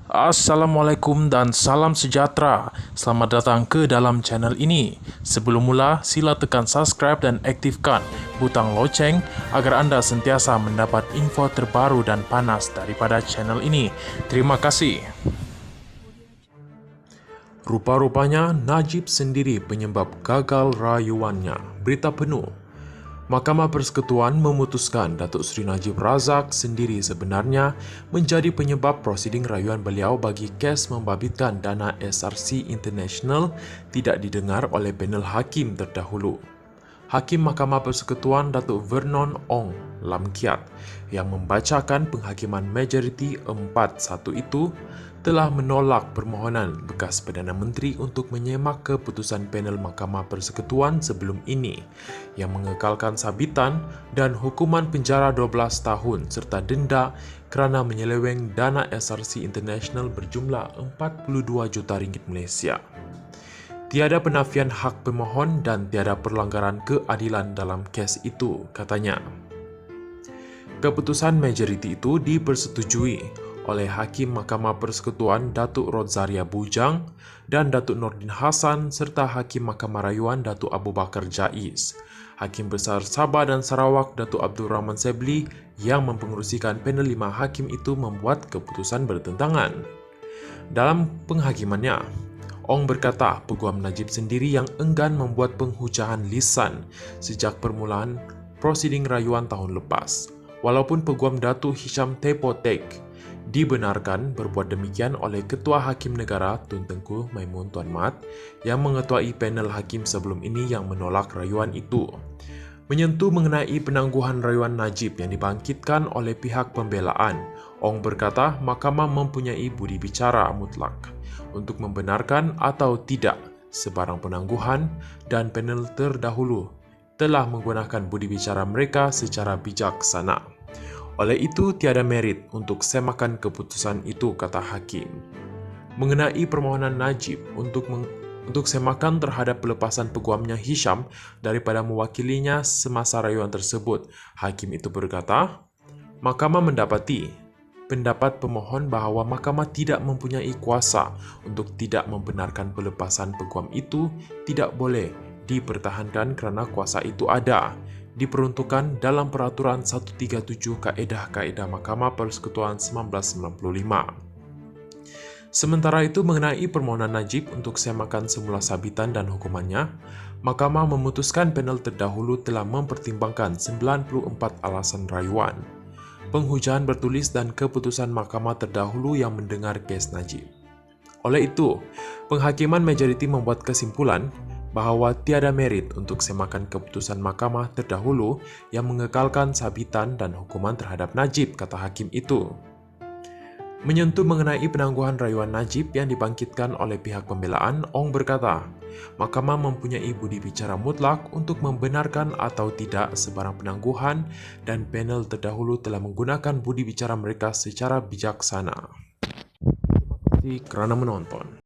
Assalamualaikum dan salam sejahtera. Selamat datang ke dalam channel ini. Sebelum mula, sila tekan subscribe dan aktifkan butang loceng agar anda sentiasa mendapat info terbaru dan panas daripada channel ini. Terima kasih. Rupa-rupanya Najib sendiri penyebab gagal rayuannya. Berita penuh. Mahkamah Persekutuan memutuskan Datuk Seri Najib Razak sendiri sebenarnya menjadi penyebab prosiding rayuan beliau bagi kes membabitkan dana SRC International tidak didengar oleh panel hakim terdahulu. Hakim Mahkamah Persekutuan Datuk Vernon Ong Lam Kiat yang membacakan penghakiman majoriti 4-1 itu telah menolak permohonan bekas Perdana Menteri untuk menyemak keputusan panel Mahkamah Persekutuan sebelum ini yang mengekalkan sabitan dan hukuman penjara 12 tahun serta denda kerana menyeleweng dana SRC International berjumlah 42 juta ringgit Malaysia. Tiada penafian hak pemohon dan tiada perlanggaran keadilan dalam kes itu, katanya. Keputusan majoriti itu dipersetujui oleh Hakim Mahkamah Persekutuan Datuk Rodzaria Bujang dan Datuk Nordin Hassan serta Hakim Mahkamah Rayuan Datuk Abu Bakar Jaiz. Hakim Besar Sabah dan Sarawak Datuk Abdul Rahman Sebli yang mempengerusikan panel 5 hakim itu membuat keputusan bertentangan. Dalam penghakimannya, Ong berkata Peguam Najib sendiri yang enggan membuat penghujahan lisan sejak permulaan prosiding rayuan tahun lepas. Walaupun Peguam Datuk Hisham Tepotek dibenarkan berbuat demikian oleh Ketua Hakim Negara Tun Tengku Maimun Tuan Mat yang mengetuai panel hakim sebelum ini yang menolak rayuan itu. Menyentuh mengenai penangguhan rayuan Najib yang dibangkitkan oleh pihak pembelaan, Ong berkata mahkamah mempunyai budi bicara mutlak untuk membenarkan atau tidak sebarang penangguhan dan panel terdahulu telah menggunakan budi bicara mereka secara bijaksana. Oleh itu, tiada merit untuk semakan keputusan itu, kata Hakim. Mengenai permohonan Najib untuk semakan terhadap pelepasan peguamnya Hisham daripada mewakilinya semasa rayuan tersebut, Hakim itu berkata, Mahkamah mendapati pendapat pemohon bahawa mahkamah tidak mempunyai kuasa untuk tidak membenarkan pelepasan peguam itu tidak boleh dipertahankan kerana kuasa itu ada diperuntukkan dalam Peraturan 137 Kaedah-Kaedah Mahkamah Persekutuan 1995. Sementara itu, mengenai permohonan Najib untuk semakan semula sabitan dan hukumannya, Mahkamah memutuskan panel terdahulu telah mempertimbangkan 94 alasan rayuan, penghujahan bertulis dan keputusan Mahkamah terdahulu yang mendengar kes Najib. Oleh itu, penghakiman majoriti membuat kesimpulan bahawa tiada merit untuk semakan keputusan mahkamah terdahulu yang mengekalkan sabitan dan hukuman terhadap Najib, kata hakim itu. Menyentuh mengenai penangguhan rayuan Najib yang dibangkitkan oleh pihak pembelaan, Ong berkata, mahkamah mempunyai budi bicara mutlak untuk membenarkan atau tidak sebarang penangguhan dan panel terdahulu telah menggunakan budi bicara mereka secara bijaksana. Terima kasih kerana menonton.